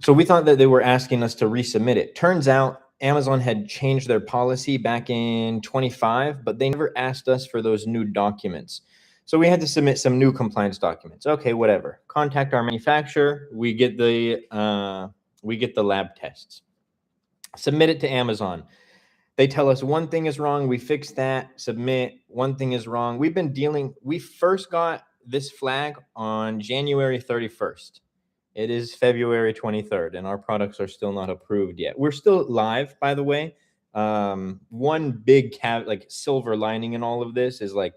So we thought that they were asking us to resubmit it. Turns out Amazon had changed their policy back in 25, but they never asked us for those new documents. So we had to submit some new compliance documents. Okay, whatever. Contact our manufacturer. We get the lab tests. Submit it to Amazon. They tell us one thing is wrong. We fix that. Submit. One thing is wrong. We first got this flag on January 31st. It is February 23rd, and our products are still not approved yet. We're still live, by the way. One big silver lining in all of this is like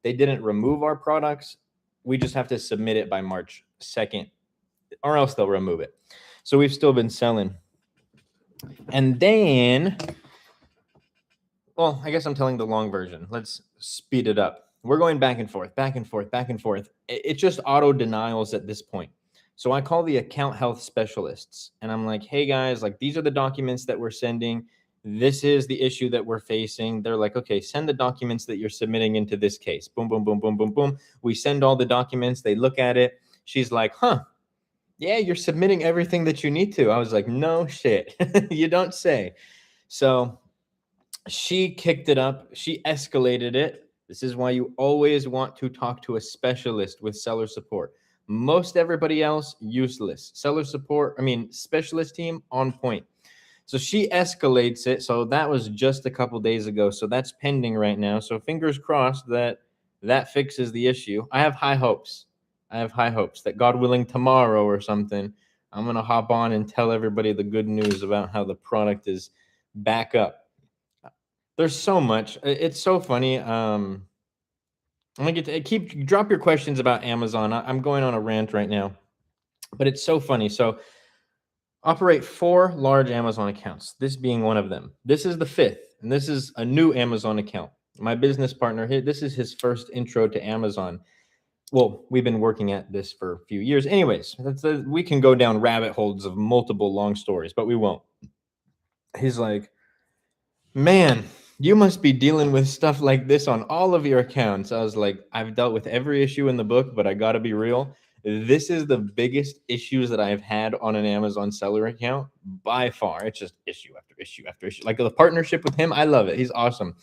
they didn't remove our products. We just have to submit it by March 2nd, or else they'll remove it. So we've still been selling. And then, well, I guess I'm telling the long version. Let's speed it up. We're going back and forth, back and forth, back and forth. It's just auto denials at this point. So I call the account health specialists and I'm like, hey guys, like these are the documents that we're sending. This is the issue that we're facing. They're like, okay, send the documents that you're submitting into this case. Boom, boom, boom, boom, boom, boom. We send all the documents. They look at it. She's like, yeah, you're submitting everything that you need to. I was like, no shit. You don't say. So she kicked it up. She escalated it. This is why you always want to talk to a specialist with seller support. Most everybody else, useless. Seller support, specialist team, on point. So she escalates it. So that was just a couple days ago. So that's pending right now. So fingers crossed that fixes the issue. I have high hopes. That God willing tomorrow or something, I'm going to hop on and tell everybody the good news about how the product is back up. There's so much. It's so funny. I'm gonna get to drop your questions about Amazon. I'm going on a rant right now, but it's so funny. So operate 4 large Amazon accounts, this being one of them. This is the 5th, and this is a new Amazon account. My business partner, this is his first intro to Amazon. Well, we've been working at this for a few years. Anyways, we can go down rabbit holes of multiple long stories, but we won't. He's like, man, you must be dealing with stuff like this on all of your accounts. I was like, I've dealt with every issue in the book, but I got to be real. This is the biggest issues that I've had on an Amazon seller account by far. It's just issue after issue after issue. Like the partnership with him, I love it. He's awesome.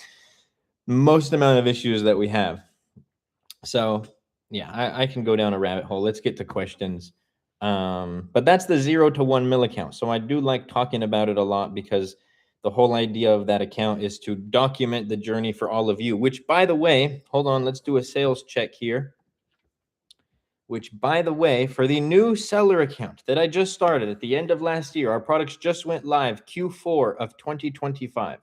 Most amount of issues that we have. So yeah, I can go down a rabbit hole. Let's get to questions. But that's the 0 to 1 mil account. So I do like talking about it a lot because the whole idea of that account is to document the journey for all of you, which, by the way, hold on, let's do a sales check here. Which, by the way, for the new seller account that I just started at the end of last year, our products just went live Q4 of 2025.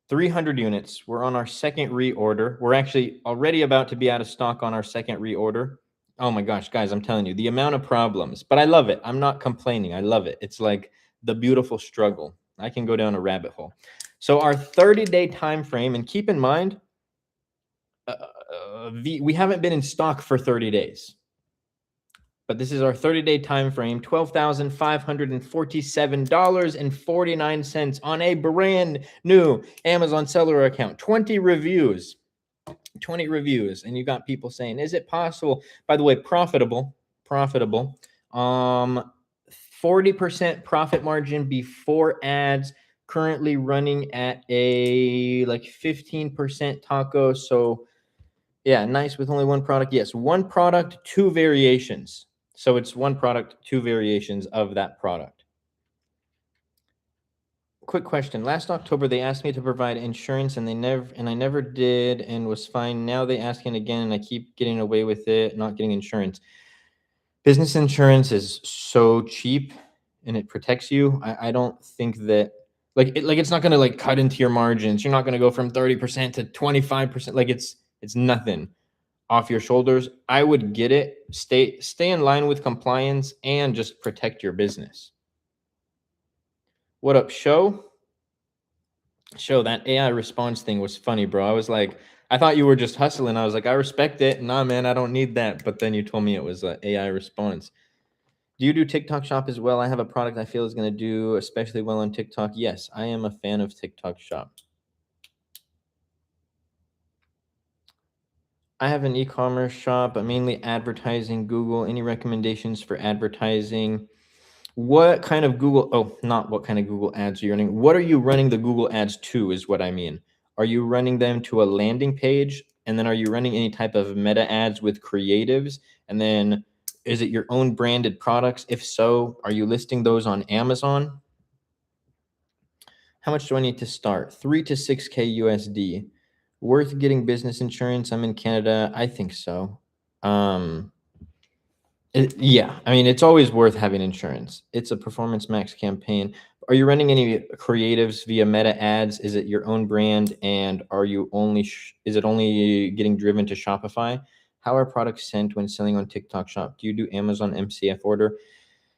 300 units. We're on our second reorder. We're actually already about to be out of stock on our second reorder. Oh my gosh, guys, I'm telling you, the amount of problems, but I love it. I'm not complaining. I love it. It's like the beautiful struggle. I can go down a rabbit hole. So our 30-day time frame, and keep in mind, we haven't been in stock for 30 days. But this is our 30-day time frame, $12,547.49 on a brand new Amazon seller account. 20 reviews. And you got people saying, is it possible? By the way, profitable. 40% profit margin before ads, currently running at a like 15% taco. So yeah, nice with only one product. Yes, one product, 2 variations. So it's one product, 2 variations of that product. Quick question. Last October, they asked me to provide insurance and I never did and was fine. Now they asking again and I keep getting away with it, not getting insurance. Business insurance is so cheap and it protects you. I don't think that it's not going to like cut into your margins. You're not going to go from 30% to 25%. Like it's nothing off your shoulders. I would get it. Stay in line with compliance and just protect your business. What up, Show? That AI response thing was funny, bro. I was like, I thought you were just hustling. I was like, I respect it. Nah, man, I don't need that. But then you told me it was an AI response. Do you do TikTok Shop as well? I have a product I feel is going to do especially well on TikTok. Yes, I am a fan of TikTok Shop. I have an e-commerce shop, but mainly advertising, Google. Any recommendations for advertising? What kind of Google, oh, not what kind of Google ads are you running? What are you running the Google ads to is what I mean. Are you running them to a landing page? And then are you running any type of meta ads with creatives? And then is it your own branded products? If so, are you listing those on Amazon? How much do I need to start? 3 to 6K USD. Worth getting business insurance? I'm in Canada. I think so. Yeah, I mean, it's always worth having insurance. It's a performance max campaign. Are you running any creatives via meta ads? Is it your own brand? And are you only, is it only getting driven to Shopify? How are products sent when selling on TikTok Shop? Do you do Amazon MCF order?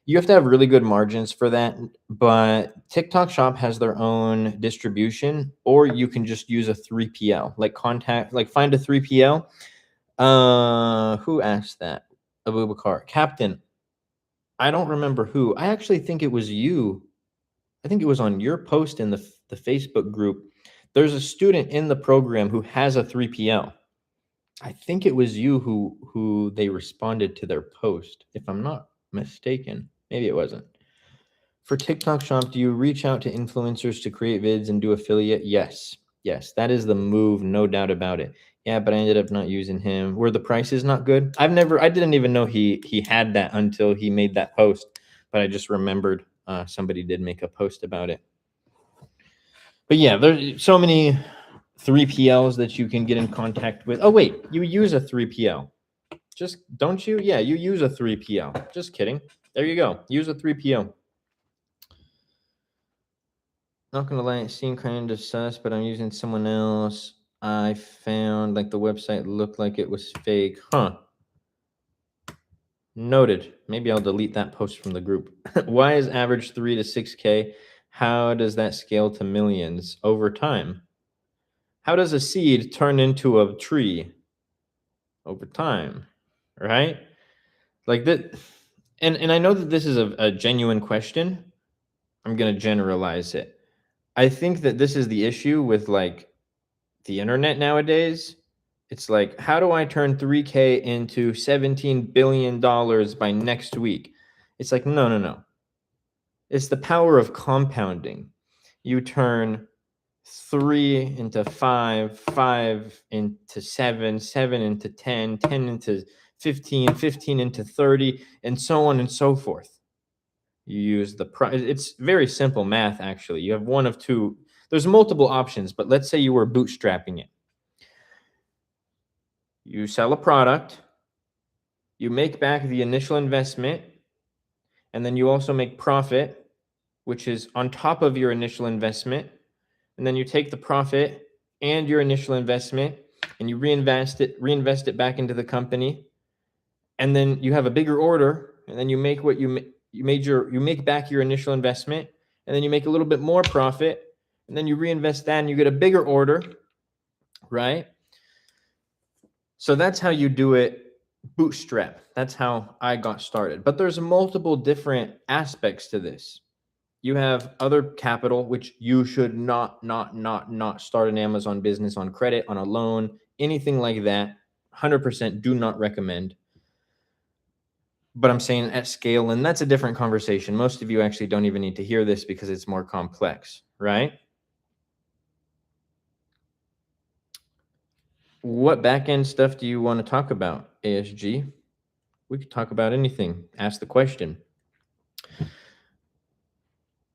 You have to have really good margins for that, but TikTok Shop has their own distribution, or you can just use a 3PL, like find a 3PL. Who asked that? Abubakar. Captain, I don't remember who. I actually think it was you. I think it was on your post in the Facebook group. There's a student in the program who has a 3PL. I think it was you who they responded to their post, if I'm not mistaken. Maybe it wasn't. For TikTok Shop, do you reach out to influencers to create vids and do affiliate? Yes. Yes, that is the move, no doubt about it. Yeah, but I ended up not using him. Were the prices not good? I didn't even know he had that until he made that post, but I just remembered somebody did make a post about it. But yeah, there's so many 3PLs that you can get in contact with. Oh wait, you use a 3PL. Just don't you? Yeah, you use a 3PL. Just kidding. There you go. Use a 3PL. Not gonna lie, it seemed kind of sus, but I'm using someone else. I found like the website looked like it was fake. Huh. Noted. Maybe I'll delete that post from the group. Why is average 3 to 6K? How does that scale to millions over time? How does a seed turn into a tree over time? Right? Like that. And I know that this is a genuine question. I'm gonna generalize it. I think that this is the issue with like the internet nowadays. It's like, how do I turn 3K into $17 billion by next week? It's like, no. It's the power of compounding. You turn 3 into 5, 5 into 7, 7 into 10, 10 into 15, 15 into 30, and so on and so forth. You use the price. It's very simple math, actually. You have one of two. There's multiple options, but let's say you were bootstrapping it. You sell a product, you make back the initial investment, and then you also make profit, which is on top of your initial investment. And then you take the profit and your initial investment and you reinvest it back into the company. And then you have a bigger order, and then you make what you make back your initial investment, and then you make a little bit more profit, and then you reinvest that and you get a bigger order, right? So that's how you do it, bootstrap. That's how I got started. But there's multiple different aspects to this. You have other capital, which you should not start an Amazon business on credit, on a loan, anything like that. 100% do not recommend. But I'm saying at scale, and that's a different conversation. Most of you actually don't even need to hear this because it's more complex, right? What back-end stuff do you want to talk about, ASG? We could talk about anything. Ask the question.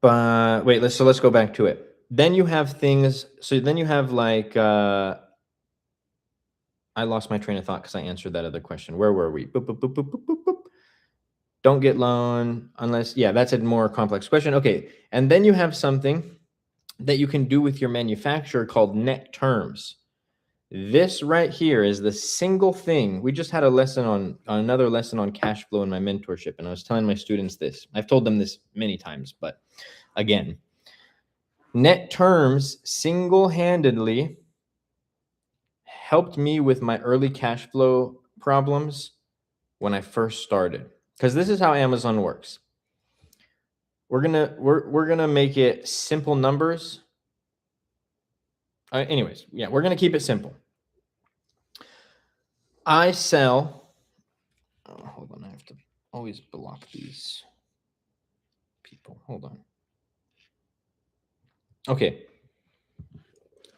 But wait, let's go back to it. Then you have things. So then you have like I lost my train of thought because I answered that other question. Where were we? Boop, boop, boop, boop, boop, boop, boop. Don't get loan unless, yeah, that's a more complex question. Okay, and then you have something that you can do with your manufacturer called net terms. This right here is the single thing. We just had a lesson on another lesson on cash flow in my mentorship, and I was telling my students this. I've told them this many times, but again, net terms single-handedly helped me with my early cash flow problems when I first started. Because this is how Amazon works. We're gonna make it simple numbers. Anyways, yeah, we're gonna keep it simple. I sell. Oh, hold on, I have to always block these. people. Hold on. Okay.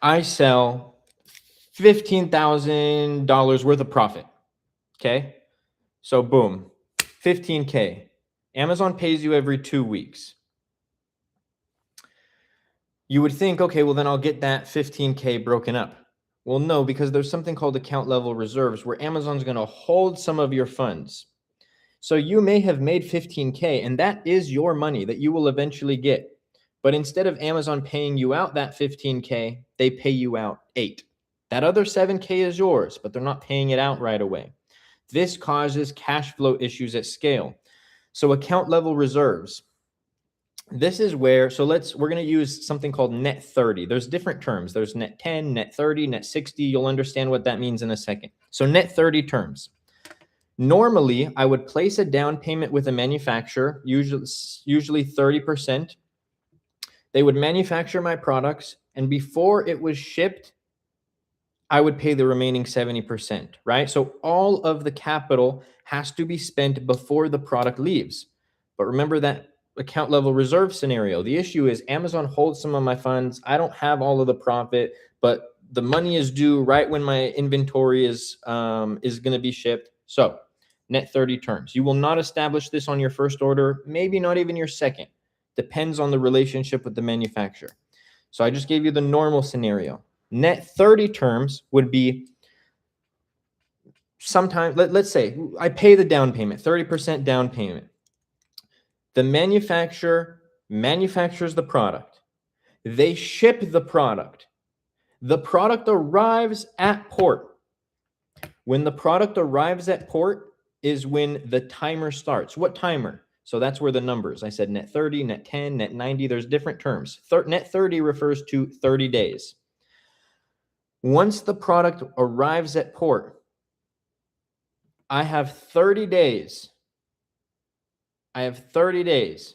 I sell $15,000 worth of profit. Okay. So boom, 15K. Amazon pays you every 2 weeks. You would think, okay, well then I'll get that 15K broken up. Well, no, because there's something called account level reserves where Amazon's going to hold some of your funds. So you may have made 15K and that is your money that you will eventually get. But instead of Amazon paying you out that 15K, they pay you out 8. That other 7K is yours, but they're not paying it out right away. This causes cash flow issues at scale. So account level reserves. This is where, we're going to use something called net 30. There's different terms. There's net 10, net 30, net 60. You'll understand what that means in a second. So net 30 terms. Normally, I would place a down payment with a manufacturer, usually 30%. They would manufacture my products, and before it was shipped, I would pay the remaining 70%, right? So all of the capital has to be spent before the product leaves. But remember that account level reserve scenario. The issue is Amazon holds some of my funds. I don't have all of the profit, but the money is due right when my inventory is going to be shipped. So net 30 terms. You will not establish this on your first order, maybe not even your second. Depends on the relationship with the manufacturer. So I just gave you the normal scenario. Net 30 terms would be sometime, let's say I pay the down payment, 30% down payment. The manufacturer manufactures the product. They ship the product. The product arrives at port. When the product arrives at port is when the timer starts. What timer? So that's where the numbers, I said net 30, net 10, net 90, there's different terms. Net 30 refers to 30 days. Once the product arrives at port, I have 30 days. I have 30 days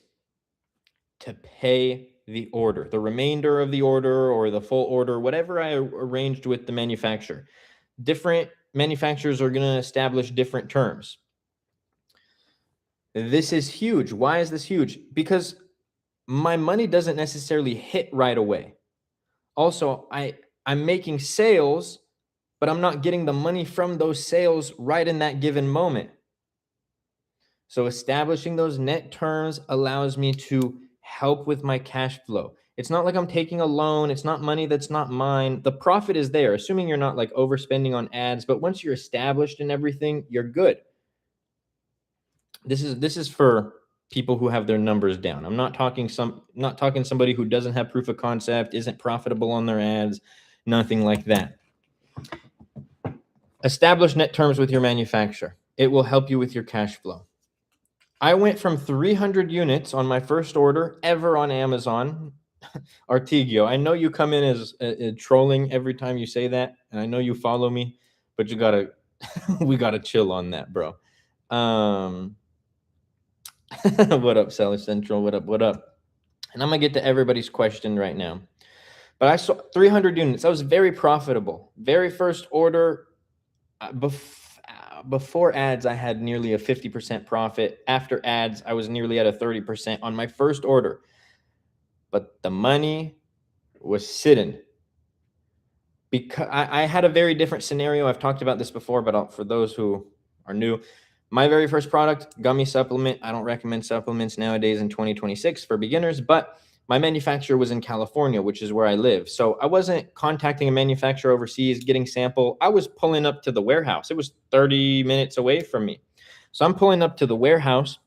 to pay the order, the remainder of the order or the full order, whatever I arranged with the manufacturer. Different manufacturers are going to establish different terms. This is huge. Why is this huge? Because my money doesn't necessarily hit right away. Also, I'm making sales, but I'm not getting the money from those sales right in that given moment. So establishing those net terms allows me to help with my cash flow. It's not like I'm taking a loan. It's not money that's not mine. The profit is there, assuming you're not like overspending on ads. But once you're established and everything, you're good. This is for people who have their numbers down. I'm not talking somebody who doesn't have proof of concept, isn't profitable on their ads, nothing like that. Establish net terms with your manufacturer. It will help you with your cash flow. I went from 300 units on my first order ever on Amazon. Artigio, I know you come in as trolling every time you say that, and I know you follow me, but you gotta, we gotta chill on that, bro. What up, Seller Central? What up? What up? And I'm gonna get to everybody's question right now. But I saw 300 units. That was very profitable. Very first order. Before ads, I had nearly a 50% profit. After ads, I was nearly at a 30% on my first order. But the money was sitting. Because I had a very different scenario. I've talked about this before, but for those who are new, my very first product, gummy supplement. I don't recommend supplements nowadays in 2026 for beginners, but my manufacturer was in California, which is where I live. So I wasn't contacting a manufacturer overseas, getting sample. I was pulling up to the warehouse. It was 30 minutes away from me. So I'm pulling up to the warehouse.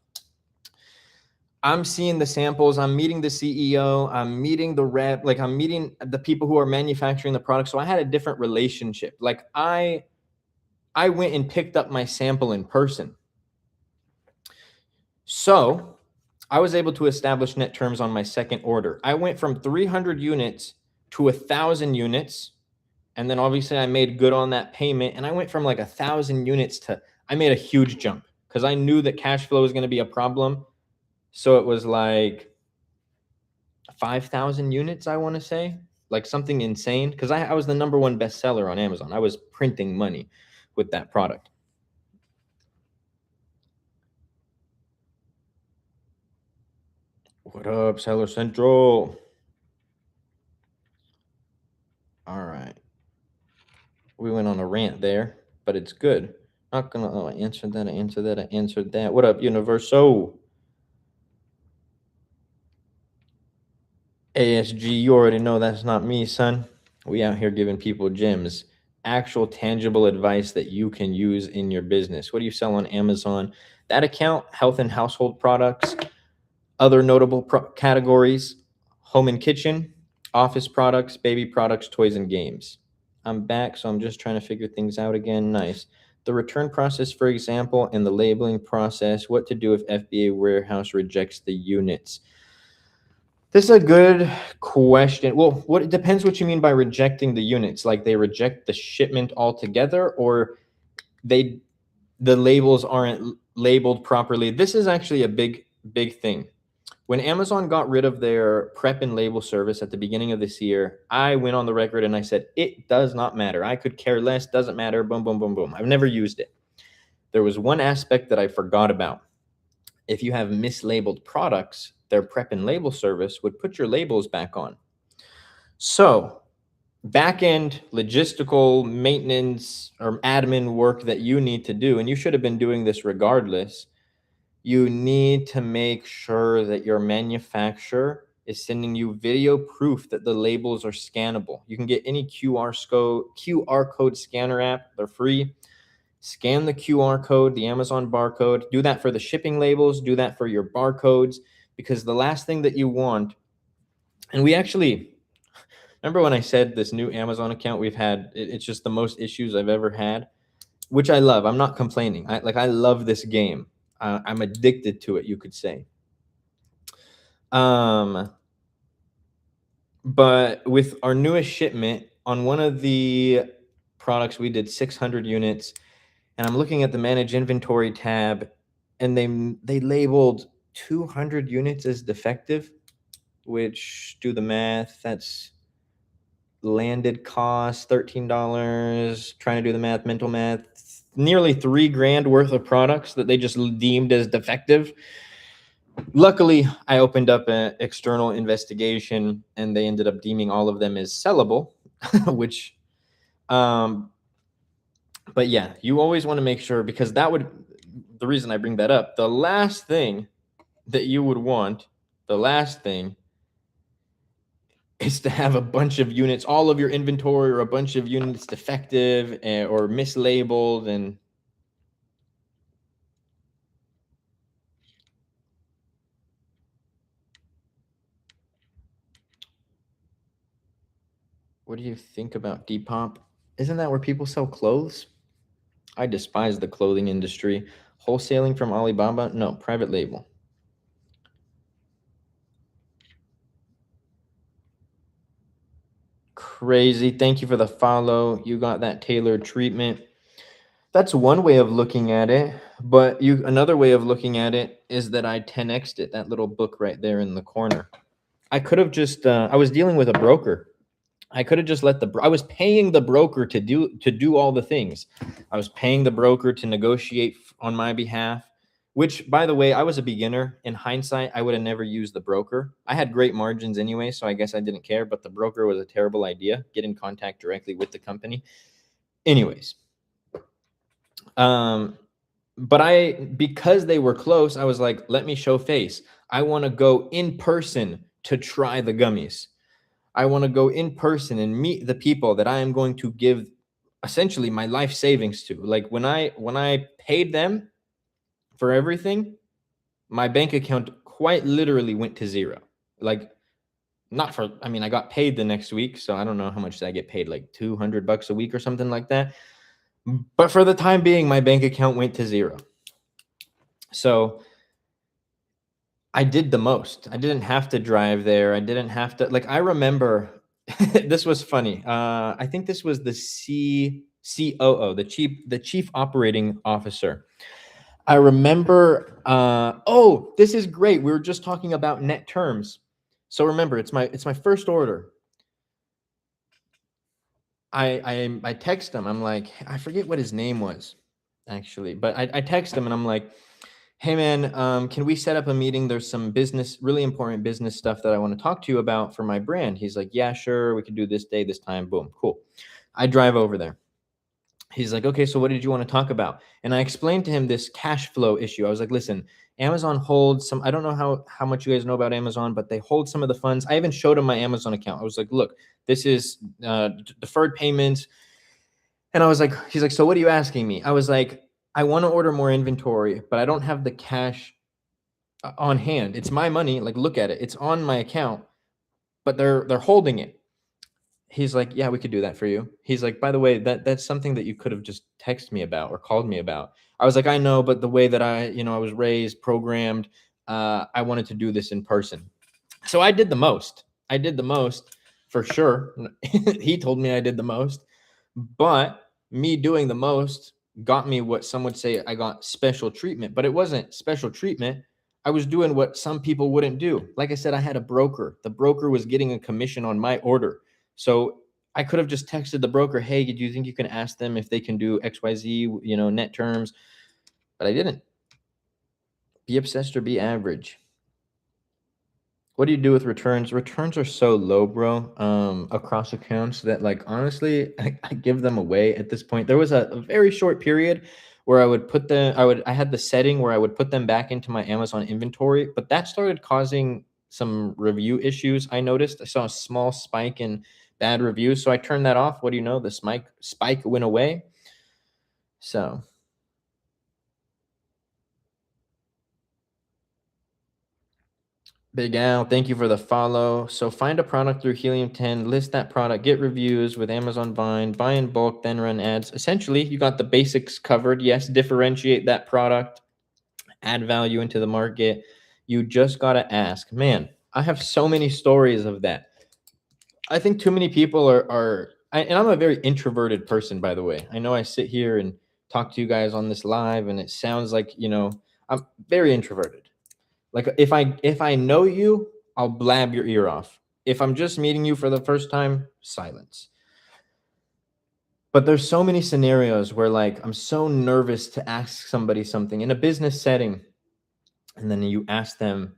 I'm seeing the samples. I'm meeting the CEO. I'm meeting the rep. Like I'm meeting the people who are manufacturing the product. So I had a different relationship. Like I went and picked up my sample in person. So I was able to establish net terms on my second order. I went from 300 units to 1,000 units. And then obviously I made good on that payment. And I went from like 1,000 units to, I made a huge jump because I knew that cash flow was going to be a problem. So it was like 5,000 units, I want to say, like something insane. Because I was the #1 bestseller on Amazon. I was printing money with that product. What up, Seller Central? All right. We went on a rant there, but it's good. Not gonna. Oh, I answered that. I answered that. I answered that. What up, Universo? ASG, you already know that's not me, son. We out here giving people gems, actual tangible advice that you can use in your business. What do you sell on Amazon? That account, health and household products, other notable categories, home and kitchen, office products, baby products, toys and games. I'm back, so I'm just trying to figure things out again. Nice. The return process, for example, and the labeling process, what to do if FBA warehouse rejects the units. This is a good question. Well, it depends what you mean by rejecting the units. Like they reject the shipment altogether, or the labels aren't labeled properly. This is actually a big thing. When Amazon got rid of their prep and label service at the beginning of this year, I went on the record and I said, it does not matter. I could care less, doesn't matter, boom, boom, boom, boom. I've never used it. There was one aspect that I forgot about. If you have mislabeled products, their prep and label service would put your labels back on. So back-end logistical maintenance or admin work that you need to do, and you should have been doing this regardless, you need to make sure that your manufacturer is sending you video proof that the labels are scannable. You can get any QR code scanner app. They're free. Scan the QR code, the Amazon barcode. Do that for the shipping labels. Do that for your barcodes, because the last thing that you want, and we actually, remember when I said this new Amazon account we've had, it's just the most issues I've ever had, which I love. I'm not complaining. I love this game. I'm addicted to it, you could say. But with our newest shipment on one of the products, we did 600 units, and I'm looking at the manage inventory tab, and they labeled 200 units as defective, which, do the math, that's landed cost $13. Trying to do the math, mental math, nearly $3,000 worth of products that they just deemed as defective. Luckily, I opened up an external investigation and they ended up deeming all of them as sellable, which, but yeah, you always want to make sure, because the reason I bring that up, the last thing that you would want, is to have a bunch of units, all of your inventory or a bunch of units defective or mislabeled. And what do you think about Depop? Isn't that where people sell clothes? I despise the clothing industry. Wholesaling from Alibaba? No, private label. Crazy. Thank you for the follow. You got that tailored treatment. That's one way of looking at it, but another way of looking at it is that I 10x'd it, that little book right there in the corner. I could have just I was dealing with a broker. I could have just I was paying the broker to do all the things. I was paying the broker to negotiate on my behalf, which, by the way, I was a beginner. In hindsight, I would have never used the broker. I had great margins anyway, so I guess I didn't care, but the broker was a terrible idea. Get in contact directly with the company. Anyways, but because they were close, I was like, let me show face. I want to go in person to try the gummies. I want to go in person and meet the people that I am going to give essentially my life savings to. Like when I paid them for everything, my bank account quite literally went to zero. Like I got paid the next week, so I don't know how much did I get paid, like $200 a week or something like that. But for the time being, my bank account went to zero. So I did the most. I didn't have to drive there. I didn't have to, I remember this was funny. I think this was the COO, the chief operating officer. I remember, this is great. We were just talking about net terms. So remember, it's my first order. I text him. I'm like, I forget what his name was actually, but I text him and I'm like, hey man, can we set up a meeting? There's some really important business stuff that I want to talk to you about for my brand. He's like, yeah, sure. We can do this day, this time. Boom. Cool. I drive over there. He's like, okay, so what did you want to talk about? And I explained to him this cash flow issue. I was like, listen, Amazon holds some, I don't know how much you guys know about Amazon, but they hold some of the funds. I even showed him my Amazon account. I was like, look, this is deferred payments. And I was like, he's like, so what are you asking me? I was like, I want to order more inventory, but I don't have the cash on hand. It's my money. Like, look at it. It's on my account, but they're holding it. He's like, yeah, we could do that for you. He's like, by the way, that's something that you could have just texted me about or called me about. I was like, I know, but the way that I was raised, programmed, I wanted to do this in person. So I did the most. I did the most for sure. He told me I did the most, but me doing the most got me what some would say I got special treatment, but it wasn't special treatment. I was doing what some people wouldn't do. Like I said, I had a broker. The broker was getting a commission on my order. So I could have just texted the broker, hey, do you think you can ask them if they can do XYZ, net terms? But I didn't. Be obsessed or be average. What do you do with returns? Returns are so low, bro, across accounts that, like, honestly, I give them away at this point. There was a very short period where I had the setting where I would put them back into my Amazon inventory, but that started causing some review issues. I noticed I saw a small spike in bad reviews, so I turned that off. What do you know? The spike went away. So Big Al, thank you for the follow. So find a product through Helium 10, list that product, get reviews with Amazon Vine, buy in bulk, then run ads. Essentially, you got the basics covered. Yes, differentiate that product, add value into the market. You just got to ask. Man, I have so many stories of that. I think too many people and I'm a very introverted person, by the way. I know I sit here and talk to you guys on this live, and it sounds like, I'm very introverted. Like, if I know you, I'll blab your ear off. If I'm just meeting you for the first time, silence. But there's so many scenarios where, like, I'm so nervous to ask somebody something in a business setting, and then you ask them,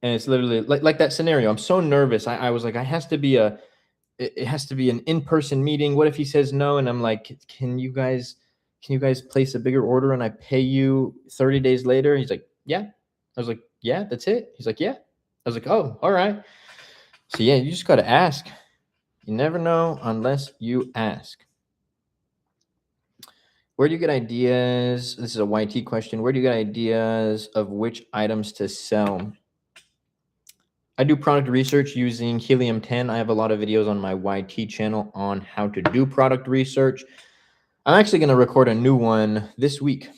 and it's literally like that scenario. I'm so nervous. I was like, it has to be an in-person meeting. What if he says no? And I'm like, can you guys place a bigger order and I pay you 30 days later? He's like, yeah. I was like, yeah, that's it. He's like, yeah. I was like, oh, all right. So yeah, you just got to ask. You never know unless you ask. Where do you get ideas? This is a YT question. Where do you get ideas of which items to sell? I do product research using Helium 10. I have a lot of videos on my YT channel on how to do product research. I'm actually going to record a new one this week.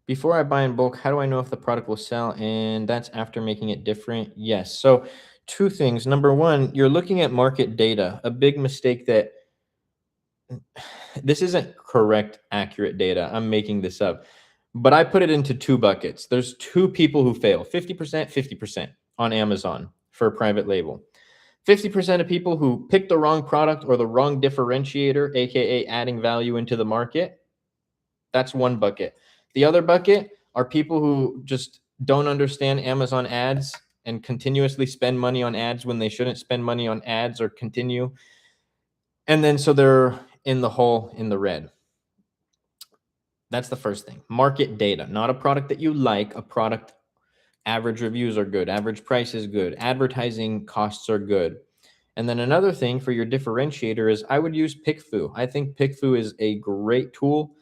Before I buy in bulk, how do I know if the product will sell? And that's after making it different. Yes. So two things. Number one, you're looking at market data. A big mistake that this isn't correct, accurate data. I'm making this up. But I put it into two buckets. There's two people who fail, 50%, 50% on Amazon for a private label. 50% of people who pick the wrong product or the wrong differentiator, AKA adding value into the market. That's one bucket. The other bucket are people who just don't understand Amazon ads and continuously spend money on ads when they shouldn't spend money on ads or continue. And then so they're in the hole, in the red. That's the first thing. Market data, not a product that you like, a product. Average reviews are good. Average price is good. Advertising costs are good. And then another thing for your differentiator is I would use PickFu. I think PickFu is a great tool.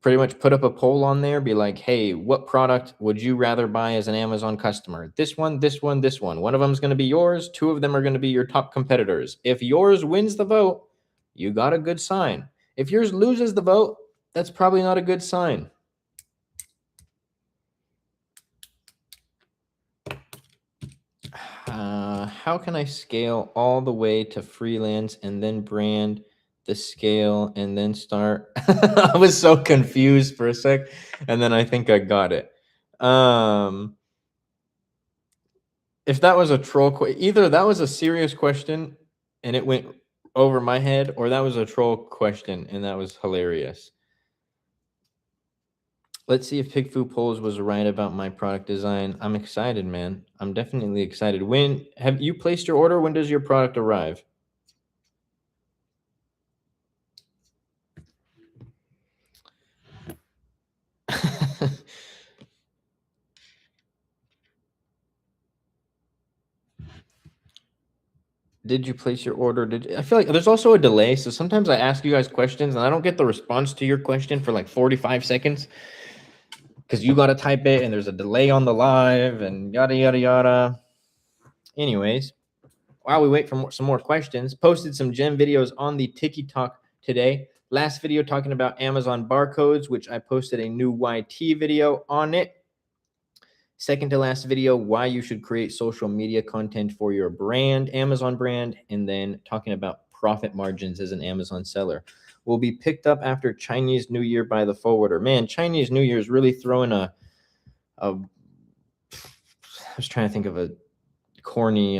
Pretty much put up a poll on there, be like, hey, what product would you rather buy as an Amazon customer? This one, this one, this one. One of them is going to be yours. Two of them are going to be your top competitors. If yours wins the vote, you got a good sign. If yours loses the vote, that's probably not a good sign. How can I scale all the way to freelance and then brand the scale and then start? I was so confused for a sec, and then I think I got it. If that was a troll, either that was a serious question and it went over my head, or that was a troll question and that was hilarious. Let's see if Pigfu Polls was right about my product design. I'm excited, man. I'm definitely excited. When have you placed your order? When does your product arrive? Did you place your order? I feel like there's also a delay. So sometimes I ask you guys questions and I don't get the response to your question for like 45 seconds because you got to type it and there's a delay on the live and yada, yada, yada. Anyways, while we wait for some more questions, posted some gem videos on the TikTok today. Last video talking about Amazon barcodes, which I posted a new YT video on it. Second to last video, why you should create social media content for your brand, Amazon brand, and then talking about profit margins as an Amazon seller. Will be picked up after Chinese New Year by the forwarder. Man, Chinese New Year is really throwing I was trying to think of a corny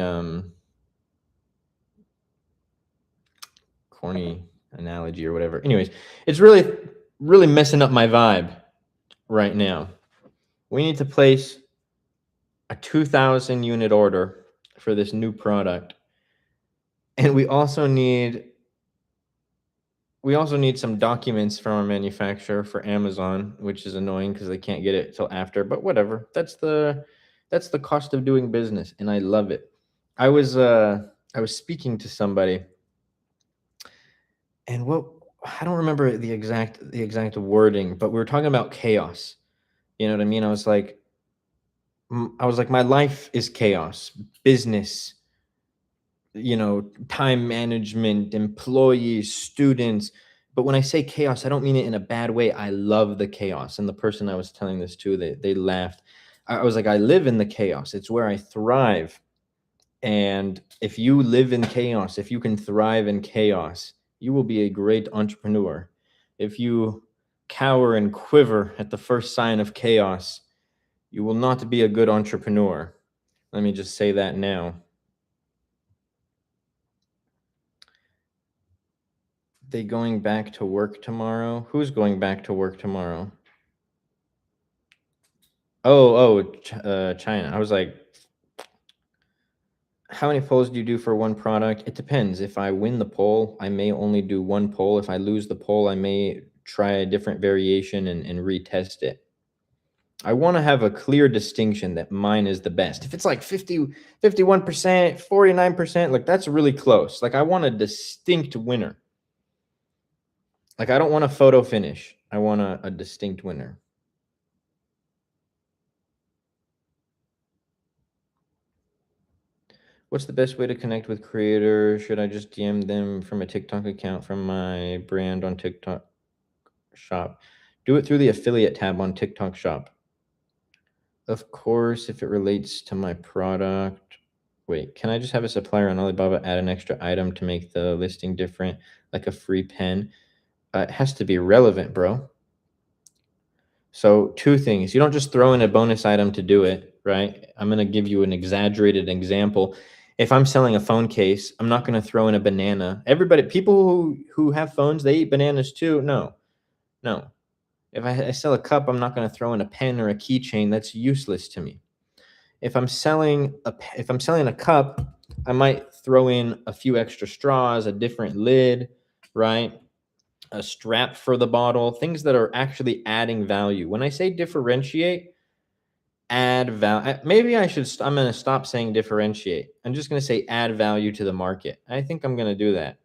analogy or whatever. Anyways, it's really messing up my vibe right now. We need to place a 2,000 unit order for this new product. And we also need some documents from our manufacturer for Amazon, which is annoying because they can't get it till after, but whatever. That's the cost of doing business, and I love it. I was speaking to somebody, and I don't remember the exact wording, but we were talking about chaos. You know what I mean? I was like, my life is chaos, business, time management, employees, students. But when I say chaos, I don't mean it in a bad way. I love the chaos. And the person I was telling this to, they laughed. I was like, I live in the chaos. It's where I thrive. And if you live in chaos, if you can thrive in chaos, you will be a great entrepreneur. If you cower and quiver at the first sign of chaos, you will not be a good entrepreneur. Let me just say that now. They going back to work tomorrow? Who's going back to work tomorrow? China. I was like, how many polls do you do for one product? It depends. If I win the poll, I may only do one poll. If I lose the poll, I may try a different variation and retest it. I want to have a clear distinction that mine is the best. If it's like 50, 51%, 49%, like that's really close. Like I want a distinct winner. Like I don't want a photo finish. I want a distinct winner. What's the best way to connect with creators? Should I just DM them from a TikTok account from my brand on TikTok shop? Do it through the affiliate tab on TikTok shop. Of course, if it relates to my product. Wait, can I just have a supplier on Alibaba add an extra item to make the listing different, like a free pen? It has to be relevant, bro. So two things. You don't just throw in a bonus item to do it, right? I'm going to give you an exaggerated example. If I'm selling a phone case, I'm not going to throw in a banana. People who have phones, they eat bananas too. No. If I sell a cup, I'm not going to throw in a pen or a keychain. That's useless to me. If I'm selling a cup, I might throw in a few extra straws, a different lid, right? A strap for the bottle, things that are actually adding value. When I say differentiate, add value. Maybe I'm going to stop saying differentiate. I'm just going to say add value to the market. I think I'm going to do that.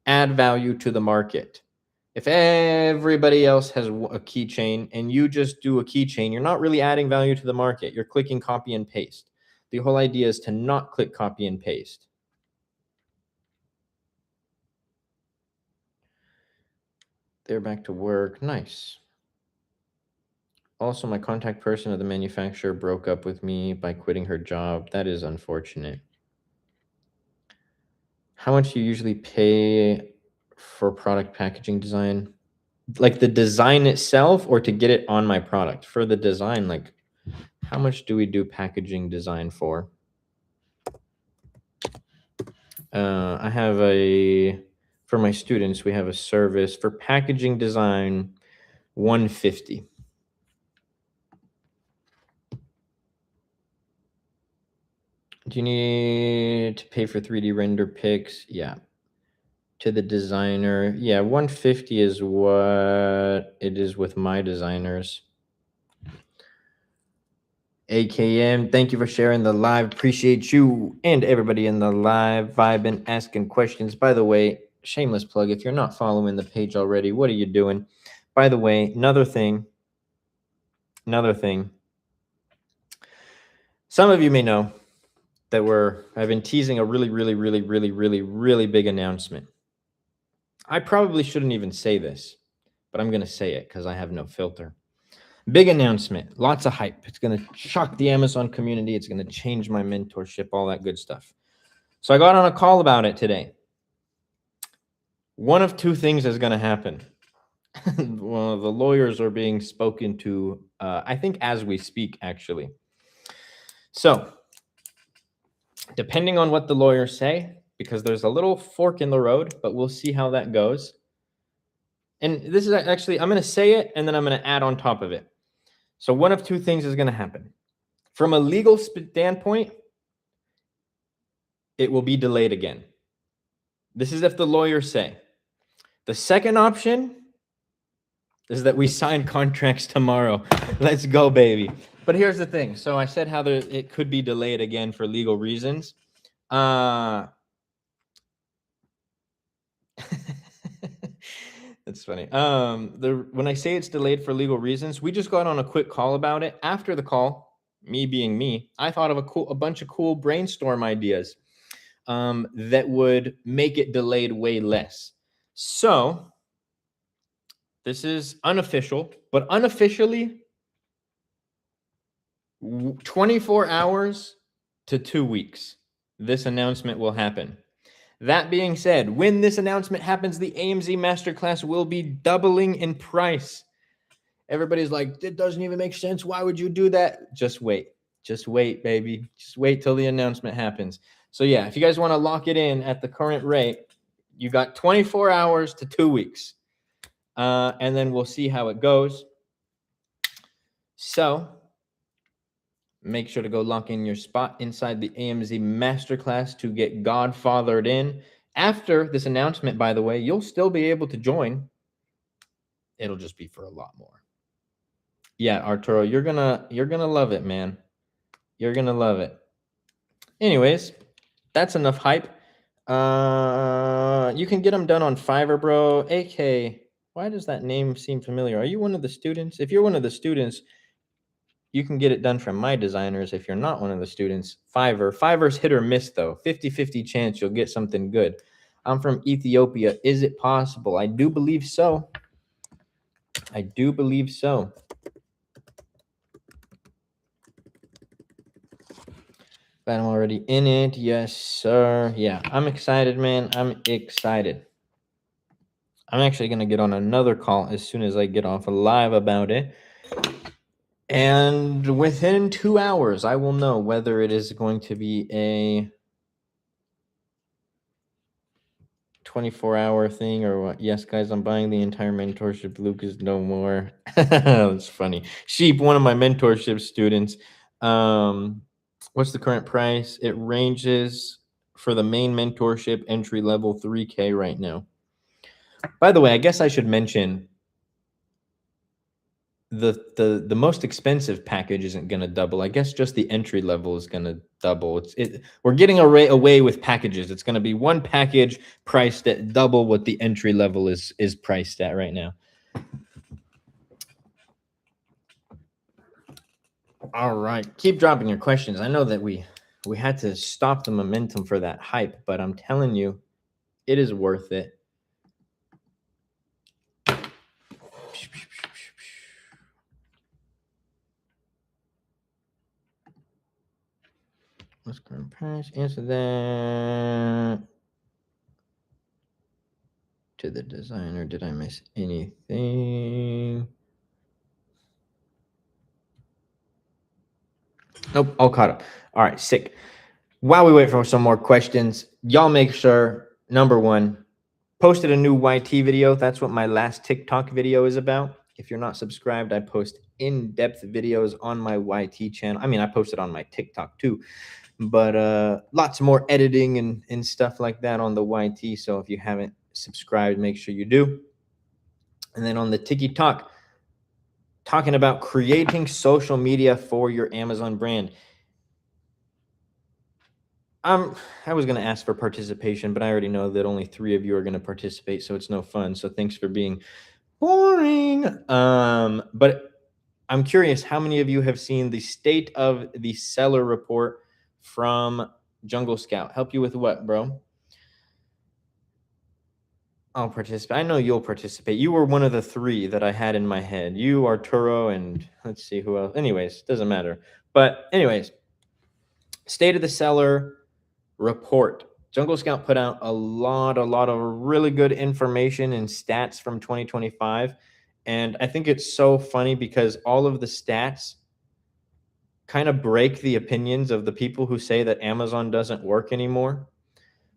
Add value to the market. If everybody else has a keychain and you just do a keychain, you're not really adding value to the market. You're clicking copy and paste. The whole idea is to not click copy and paste. They're back to work. Nice. Also, my contact person of the manufacturer broke up with me by quitting her job. That is unfortunate. How much do you usually pay for product packaging design? Like the design itself or to get it on my product? For the design, like how much do we do packaging design for? For my students, we have a service for packaging design, $150. Do you need to pay for 3D render pics? Yeah. To the designer. Yeah, 150 is what it is with my designers. AKM, thank you for sharing the live. Appreciate you and everybody in the live vibing, asking questions. By the way, shameless plug, if you're not following the page already, what are you doing? By the way, another thing. Some of you may know that I've been teasing a really big announcement. I probably shouldn't even say this, but I'm going to say it because I have no filter. Big announcement, lots of hype. It's going to shock the Amazon community. It's going to change my mentorship, all that good stuff. So I got on a call about it today. One of two things is going to happen. Well, the lawyers are being spoken to, I think, as we speak, actually. So depending on what the lawyers say, because there's a little fork in the road, but we'll see how that goes. And this is actually, I'm going to say it, and then I'm going to add on top of it. So one of two things is going to happen. From a legal standpoint, it will be delayed again. This is if the lawyers say. The second option is that we sign contracts tomorrow. Let's go, baby. But here's the thing. So I said how it could be delayed again for legal reasons. That's funny. When I say it's delayed for legal reasons, we just got on a quick call about it. After the call, me being me, I thought of a bunch of cool brainstorm ideas that would make it delayed way less. So this is unofficial, but unofficially, 24 hours to 2 weeks, this announcement will happen. That being said, when this announcement happens, the AMZ Masterclass will be doubling in price. Everybody's like, it doesn't even make sense. Why would you do that? Just wait. Just wait, baby. Just wait till the announcement happens. So yeah, if you guys want to lock it in at the current rate, you got 24 hours to 2 weeks. And then we'll see how it goes. So make sure to go lock in your spot inside the AMZ Masterclass to get godfathered in. After this announcement, by the way, you'll still be able to join. It'll just be for a lot more. Yeah, Arturo, you're gonna love it, man. You're gonna love it. Anyways, that's enough hype. You can get them done on Fiverr, bro. AK, why does that name seem familiar? Are you one of the students? If you're one of the students, you can get it done from my designers. If you're not one of the students, Fiverr's hit or miss, though. 50-50 chance you'll get something good. I'm from Ethiopia. Is it possible? I do believe so. I do believe so. But I'm already in it. Yes, sir. Yeah, I'm excited, man. I'm excited. I'm actually going to get on another call as soon as I get off live about it. And within 2 hours, I will know whether it is going to be a 24-hour thing or what. Yes, guys, I'm buying the entire mentorship. Luke is no more. That's funny. Sheep, one of my mentorship students. What's the current price? It ranges for the main mentorship entry level $3K right now. By the way, I guess I should mention the most expensive package isn't going to double. I guess just the entry level is going to double. We're getting away with packages. It's going to be one package priced at double what the entry level is priced at right now. All right, keep dropping your questions. I know that we had to stop the momentum for that hype, but I'm telling you, it is worth it. What's current price? Answer that to the designer. Did I miss anything? Nope, all caught up. All right, sick. While we wait for some more questions, y'all make sure, number one, posted a new YT video. That's what my last TikTok video is about. If you're not subscribed, I post in-depth videos on my YT channel. I mean, I post it on my TikTok too, but lots more editing and stuff like that on the YT. So if you haven't subscribed, make sure you do. And then on the TikTok, talking about creating social media for your Amazon brand. I was going to ask for participation, but I already know that only 3 of you are going to participate, so it's no fun. So thanks for being boring. But I'm curious, how many of you have seen the state of the seller report from Jungle Scout? Help you with what, bro? I'll participate. I know you'll participate. You were one of the 3 that I had in my head. You, Arturo, and let's see who else. Anyways, doesn't matter. But anyways, state of the seller report. Jungle Scout put out a lot of really good information and stats from 2025. And I think it's so funny because all of the stats kind of break the opinions of the people who say that Amazon doesn't work anymore.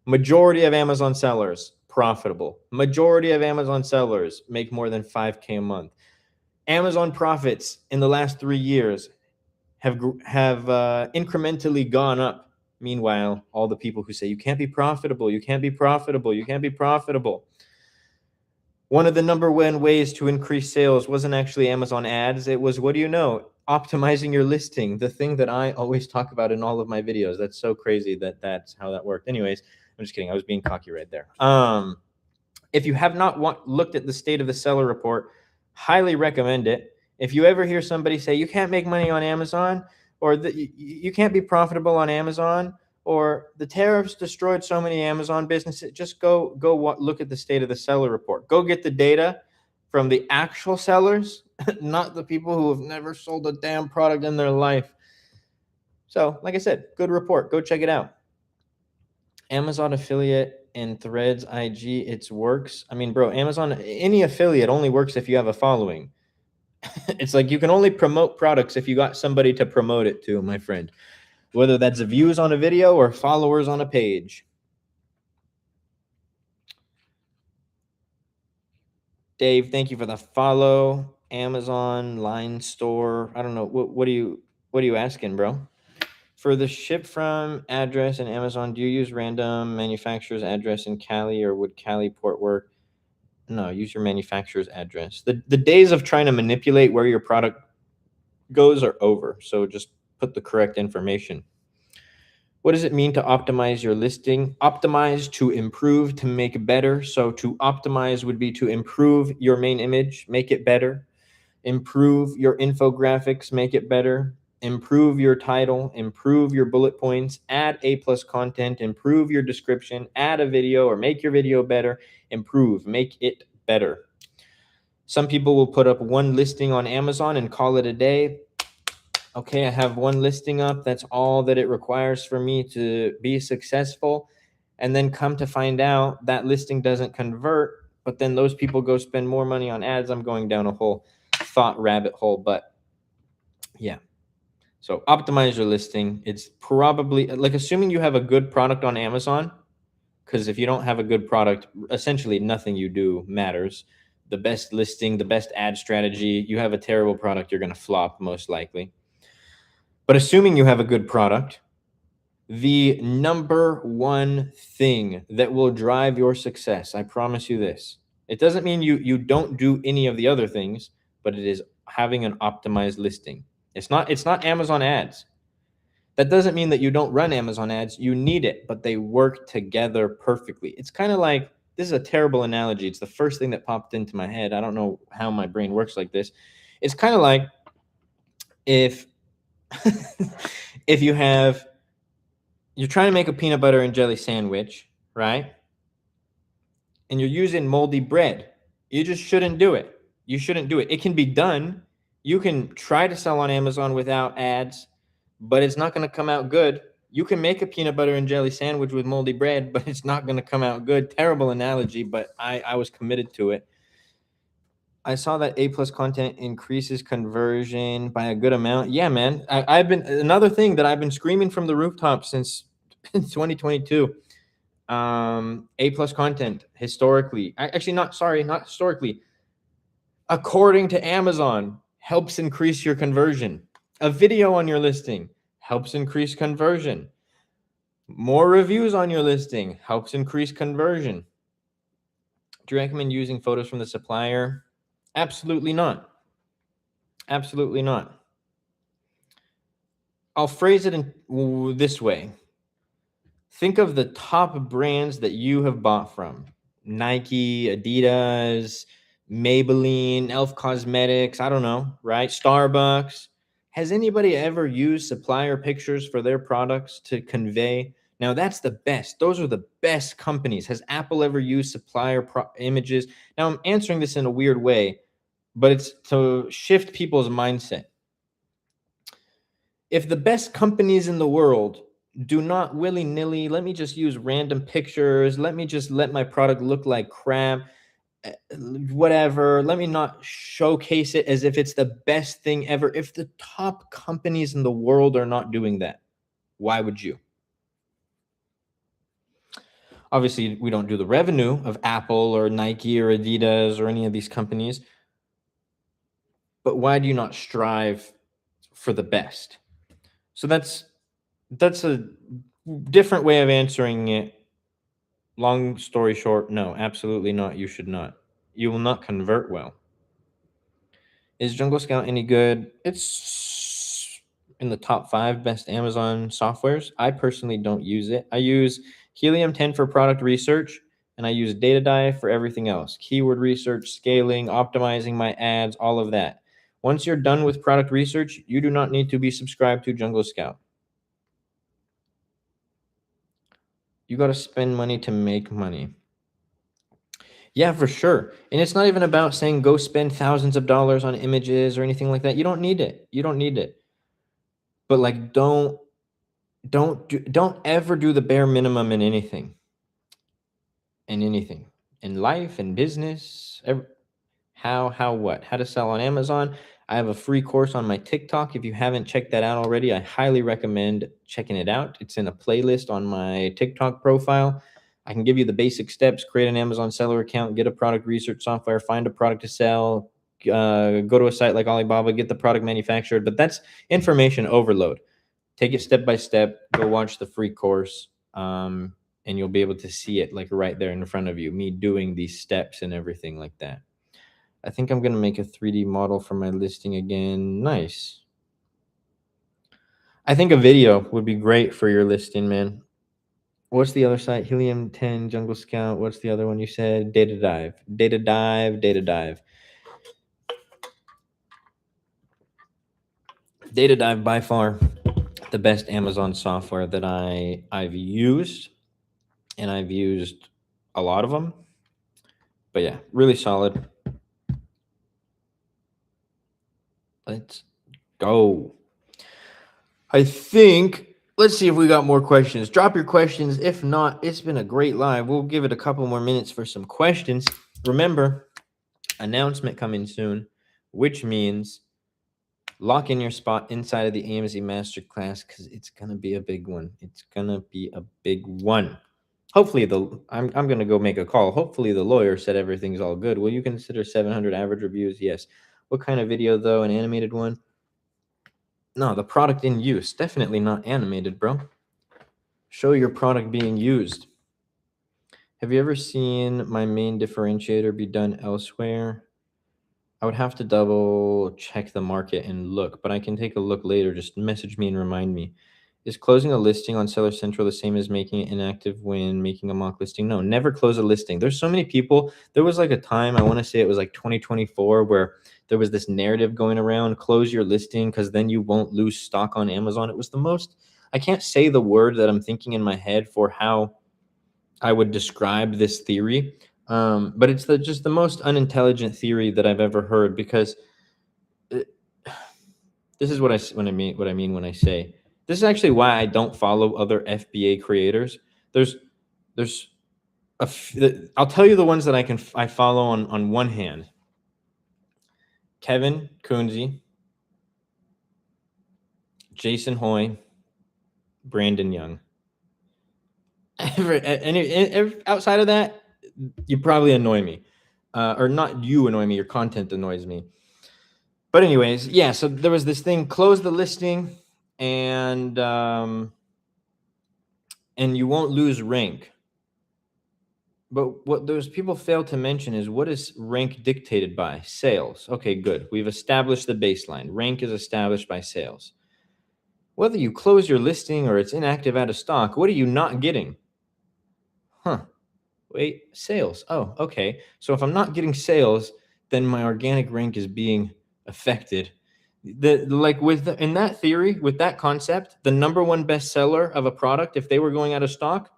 Majority of Amazon sellers profitable. Majority of Amazon sellers make more than 5K a month. Amazon profits in the last 3 years have incrementally gone up. Meanwhile, all the people who say you can't be profitable, you can't be profitable, you can't be profitable. One of the number 1 ways to increase sales wasn't actually Amazon ads. It was, what do you know? Optimizing your listing, the thing that I always talk about in all of my videos. That's so crazy that that's how that worked. Anyways, I'm just kidding. I was being cocky right there. If you have not looked at the state of the seller report, highly recommend it. If you ever hear somebody say you can't make money on Amazon, or you can't be profitable on Amazon, or the tariffs destroyed so many Amazon businesses, just go look at the state of the seller report. Go get the data from the actual sellers, not the people who have never sold a damn product in their life. So, like I said, good report. Go check it out. Amazon affiliate and Threads IG, it works. I mean, bro, Amazon, any affiliate only works if you have a following. It's like you can only promote products if you got somebody to promote it to, my friend. Whether that's views on a video or followers on a page. Dave, thank you for the follow. Amazon line store. I don't know. What are you asking, bro? For the ship from address in Amazon, do you use random manufacturer's address in Cali, or would Cali port work? No, use your manufacturer's address. The days of trying to manipulate where your product goes are over. So just put the correct information. What does it mean to optimize your listing? Optimize, to improve, to make better. So to optimize would be to improve your main image, make it better. Improve your infographics, make it better. Improve your title, improve your bullet points, add A+ content, improve your description, add a video or make your video better, improve, make it better. Some people will put up 1 listing on Amazon and call it a day. Okay, I have 1 listing up. That's all that it requires for me to be successful. And then come to find out that listing doesn't convert, but then those people go spend more money on ads. I'm going down a whole thought rabbit hole, but yeah. So optimize your listing. It's probably like, assuming you have a good product on Amazon, because if you don't have a good product, essentially nothing you do matters. The best listing, the best ad strategy, you have a terrible product, you're going to flop most likely. But assuming you have a good product, the number 1 thing that will drive your success, I promise you this, it doesn't mean you don't do any of the other things, but it is having an optimized listing. It's not Amazon ads. That doesn't mean that you don't run Amazon ads. You need it, but they work together perfectly. It's kind of like, this is a terrible analogy. It's the first thing that popped into my head. I don't know how my brain works like this. It's kind of like if you're trying to make a peanut butter and jelly sandwich, right? And you're using moldy bread. You just shouldn't do it. You shouldn't do it. It can be done. You can try to sell on Amazon without ads, but it's not going to come out good. You can make a peanut butter and jelly sandwich with moldy bread, but it's not going to come out good. Terrible analogy, but I was committed to it. I saw that A+ content increases conversion by a good amount. Yeah, man. I've been, another thing that I've been screaming from the rooftops since 2022. A+ content historically, actually not historically. according to Amazon, helps increase your conversion. A video on your listing helps increase conversion. More reviews on your listing helps increase conversion. Do you recommend using photos from the supplier? Absolutely not. Absolutely not. I'll phrase it in this way. Think of the top brands that you have bought from. Nike, Adidas, Maybelline, Elf Cosmetics, I don't know, right? Starbucks. Has anybody ever used supplier pictures for their products to convey? Now, that's the best. Those are the best companies. Has Apple ever used supplier images? Now, I'm answering this in a weird way, but it's to shift people's mindset. If the best companies in the world do not willy-nilly, let me just use random pictures, let me just let my product look like crap, whatever, let me not showcase it as if it's the best thing ever. If the top companies in the world are not doing that, why would you? Obviously, we don't do the revenue of Apple or Nike or Adidas or any of these companies, but why do you not strive for the best? So that's a different way of answering it. Long story short, no, absolutely not. You should not. You will not convert well. Is Jungle Scout any good? It's in the top 5 best Amazon softwares. I personally don't use it. I use Helium 10 for product research, and I use Data Dive for everything else. Keyword research, scaling, optimizing my ads, all of that. Once you're done with product research, you do not need to be subscribed to Jungle Scout. You got to spend money to make money. Yeah, for sure. And it's not even about saying go spend thousands of dollars on images or anything like that. You don't need it. You don't need it. But like don't ever do the bare minimum in anything. In anything. In life, in business, how to sell on Amazon. I have a free course on my TikTok. If you haven't checked that out already, I highly recommend checking it out. It's in a playlist on my TikTok profile. I can give you the basic steps: create an Amazon seller account, get a product research software, find a product to sell, go to a site like Alibaba, get the product manufactured. But that's information overload. Take it step by step. Go watch the free course, and you'll be able to see it like right there in front of you, me doing these steps and everything like that. I think I'm going to make a 3D model for my listing again. Nice. I think a video would be great for your listing, man. What's the other site? Helium 10, Jungle Scout. What's the other one you said? Data Dive. Data Dive, Data Dive. Data Dive, by far the best Amazon software that I've used, and I've used a lot of them. But yeah, really solid. Let's go. I think, let's see if we got more questions. Drop your questions. If not, it's been a great live. We'll give it a couple more minutes for some questions. Remember, announcement coming soon, which means lock in your spot inside of the AMZ Masterclass because it's going to be a big one. It's going to be a big one. Hopefully, I'm going to go make a call. Hopefully, the lawyer said everything's all good. Will you consider 700 average reviews? Yes. What kind of video, though? An animated one? No, the product in use. Definitely not animated, bro. Show your product being used. Have you ever seen my main differentiator be done elsewhere? I would have to double check the market and look, but I can take a look later. Just message me and remind me. Is closing a listing on Seller Central the same as making it inactive when making a mock listing? No, never close a listing. There's so many people. There was like a time, I want to say it was like 2024, where there was this narrative going around, close your listing because then you won't lose stock on Amazon. It was the most, I can't say the word that I'm thinking in my head for how I would describe this theory. But it's just the most unintelligent theory that I've ever heard, because this is what I mean when I say this is actually why I don't follow other FBA creators. There's I'll tell you the ones that I follow on one hand: Kevin Kunze, Jason Hoy, Brandon Young. Outside of that, you probably annoy me. or not you annoy me, your content annoys me. But anyways, yeah, so there was this thing, close the listing, and you won't lose rank. But what those people fail to mention is, what is rank dictated by? Sales. Okay, good. We've established the baseline. Rank is established by sales. Whether you close your listing or it's inactive, out of stock, what are you not getting? Wait, sales. Oh, okay. So if I'm not getting sales, then my organic rank is being affected. In that theory, with that concept, the number one bestseller of a product, if they were going out of stock,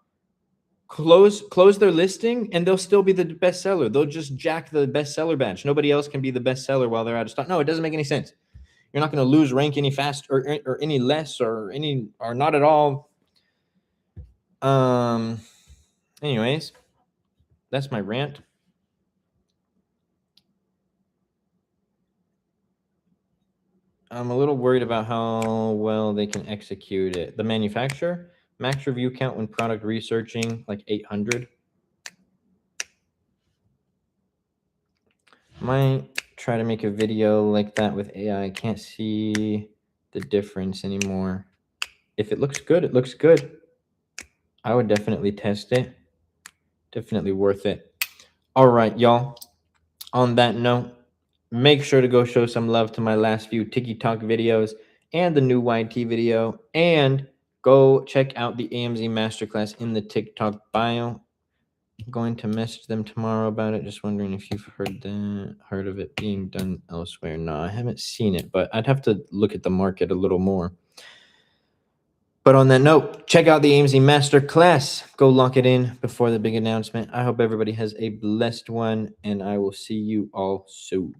close their listing and they'll still be the bestseller. They'll just jack the bestseller badge. Nobody else can be the bestseller while they're out of stock. No, it doesn't make any sense. You're not going to lose rank any faster or any less or not at all. Anyways, that's my rant. I'm a little worried about how well they can execute it. The manufacturer, max review count when product researching, like 800. Might try to make a video like that with AI. I can't see the difference anymore. If it looks good, it looks good. I would definitely test it. Definitely worth it. All right, y'all. On that note, make sure to go show some love to my last few TikTok videos and the new YT video, and go check out the AMZ Masterclass in the TikTok bio. I'm going to message them tomorrow about it. Just wondering if you've heard of it being done elsewhere. No, I haven't seen it, but I'd have to look at the market a little more. But on that note, check out the AMZ Masterclass. Go lock it in before the big announcement. I hope everybody has a blessed one, and I will see you all soon.